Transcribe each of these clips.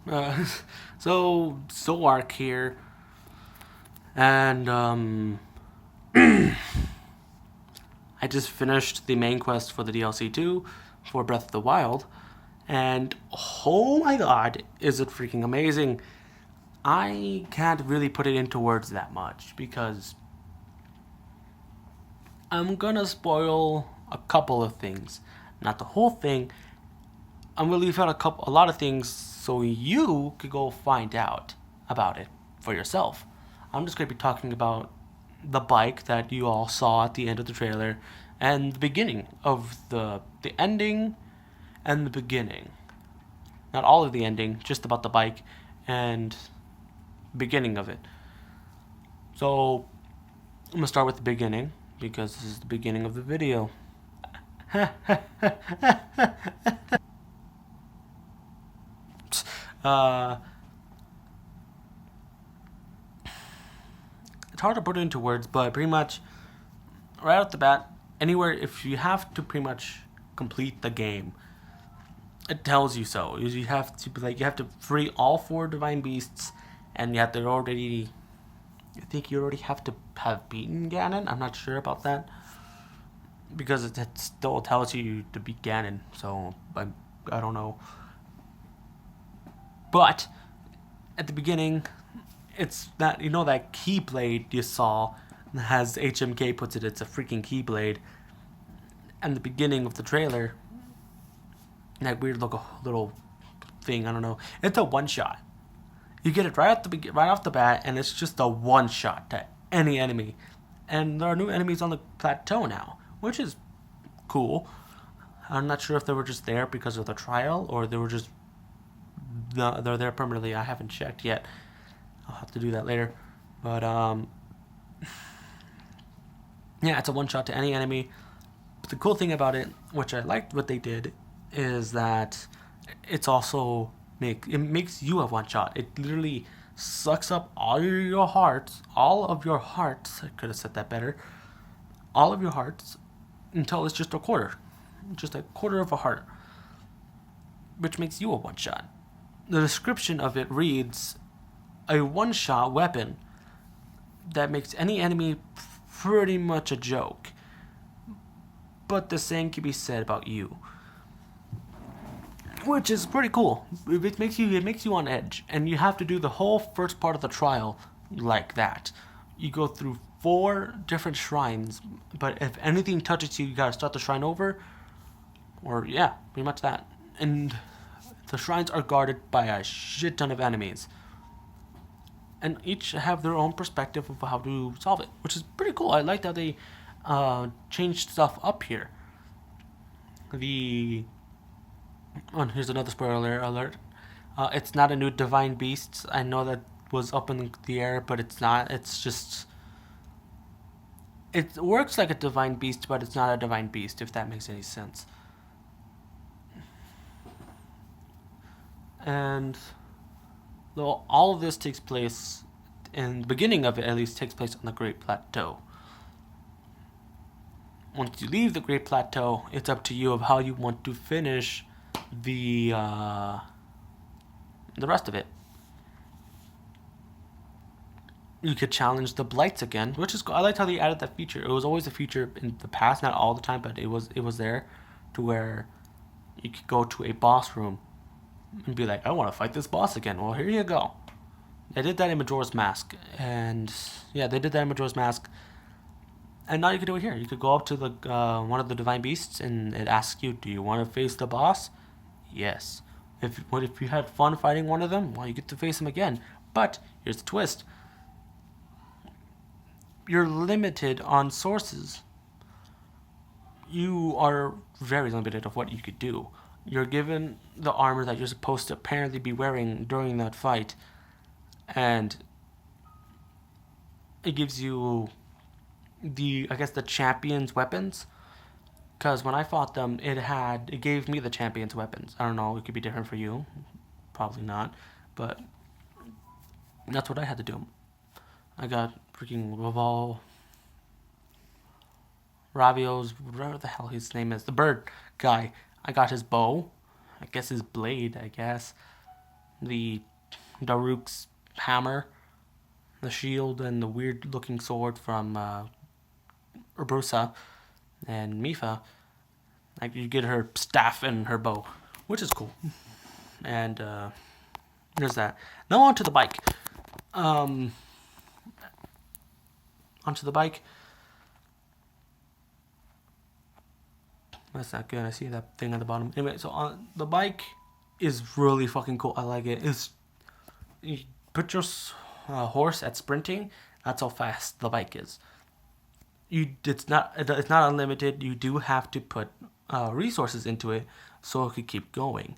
Uh, so Ark here, and I just finished the main quest for the DLC 2 for Breath of the Wild, and oh my god, is it freaking amazing! I can't really put it into words that much because I'm gonna spoil a couple of things, not the whole thing. I'm gonna leave out a lot of things so you could go find out about it for yourself. I'm just gonna be talking about the bike that you all saw at the end of the trailer and the beginning of the ending and the beginning. Not all of the ending, just about the bike and beginning of it. So I'm gonna start with the beginning because this is the beginning of the video. uh, it's hard to put it into words, but pretty much right off the bat, anywhere if you have to pretty much complete the game, it tells you so. You have to you have to free all four divine beasts, and you have to already. I think you already have to have beaten Ganon. I'm not sure about that because it still tells you to beat Ganon. So I don't know. But at the beginning, it's that that keyblade you saw, as HMK puts it, it's a freaking keyblade. And the beginning of the trailer, that weird little thing, I don't know. It's a one shot. You get it right off the bat, and it's just a one shot to any enemy. And there are new enemies on the plateau now, which is cool. I'm not sure if they were just there because of the trial or they were just they're there permanently. I haven't checked yet. I'll have to do that later. But yeah, it's a one shot to any enemy. But the cool thing about it, which I liked what they did, is that it's also it makes you a one shot. It literally sucks up all your hearts, all of your hearts. I could have said that better. All of your hearts until it's just a quarter of a heart, which makes you a one shot. The description of it reads, a one shot weapon that makes any enemy pretty much a joke. But the same can be said about you, which is pretty cool. It makes you on edge, and you have to do the whole first part of the trial like that. You go through 4 different shrines, but if anything touches you, you gotta start the shrine over. Or yeah, pretty much that. And the shrines are guarded by a shit ton of enemies, and each have their own perspective of how to solve it, which is pretty cool. I liked how they changed stuff up here. Here's another spoiler alert. It's not a new divine beast. I know that was up in the air, but it's not. It's just it works like a divine beast, but it's not a divine beast. If that makes any sense. And though all of this takes place, in the beginning of it at least, takes place on the Great Plateau. Once you leave the Great Plateau, it's up to you of how you want to finish the rest of it. You could challenge the blights again, which is cool. I liked how they added that feature. It was always a feature in the past, not all the time, but it was there, to where you could go to a boss room and be like, I want to fight this boss again. Well, here you go. They did that in Majora's Mask, and yeah, they did that in Majora's Mask. And now you can do it here. You could go up to the one of the divine beasts, and it asks you, "Do you want to face the boss?" Yes. If you had fun fighting one of them, well, you get to face him again. But here's the twist: you're limited on sources. You are very limited of what you could do. You're given the armor that you're supposed to apparently be wearing during that fight, and it gives you the champion's weapons. Because when I fought them, it gave me the champion's weapons. I don't know, it could be different for you, probably not, but that's what I had to do. I got freaking Ravio's, whatever the hell his name is, the bird guy. I got his bow, I guess his blade, I guess. the Daruk's hammer, the shield, and the weird looking sword from Urbosa and Mifa. Like, you get her staff and her bow, which is cool. And there's that. Now onto the bike. Onto the bike. That's not good. I see that thing at the bottom. Anyway, so on the bike is really fucking cool. I like it. You put your horse at sprinting. That's how fast the bike is. It's not unlimited. You do have to put resources into it so it could keep going.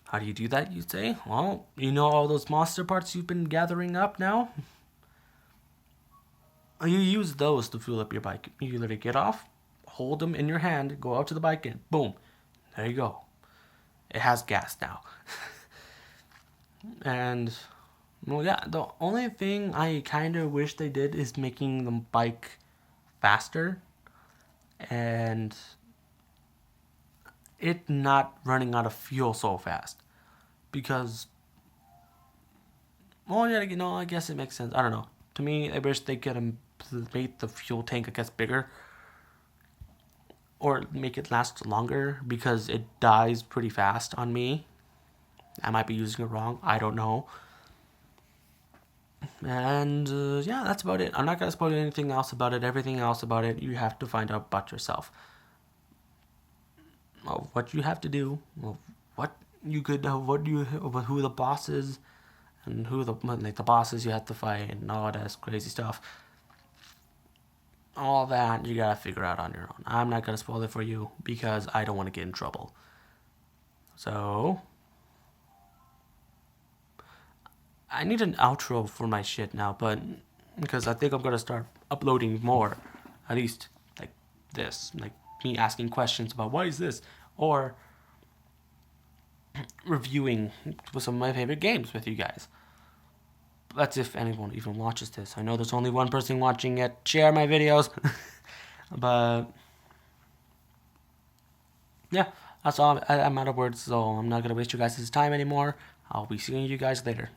How do you do that, you say? Well, you know all those monster parts you've been gathering up now? You use those to fuel up your bike. You literally get off, hold them in your hand, go out to the bike, and boom, there you go. It has gas now. And, well, yeah, the only thing I kind of wish they did is making the bike faster and it not running out of fuel so fast. Because, well, yeah, you know, I guess it makes sense. I don't know. To me, I wish they could have made the fuel tank, I guess, bigger. Or make it last longer, because it dies pretty fast on me. I might be using it wrong. I don't know. And, yeah, that's about it. I'm not going to spoil anything else about it. Everything else about it, you have to find out about yourself. What you have to do, what you could, who the boss is, and who the bosses you have to fight, and all that crazy stuff. All that you gotta figure out on your own. I'm not gonna spoil it for you because I don't want to get in trouble. So I need an outro for my shit now, but because I think I'm gonna start uploading more, at least like this, like me asking questions about what is this, or reviewing some of my favorite games with you guys. That's if anyone even watches this. I know there's only one person watching it. Share my videos. But yeah, that's all. I'm out of words, so I'm not gonna waste you guys' time anymore. I'll be seeing you guys later.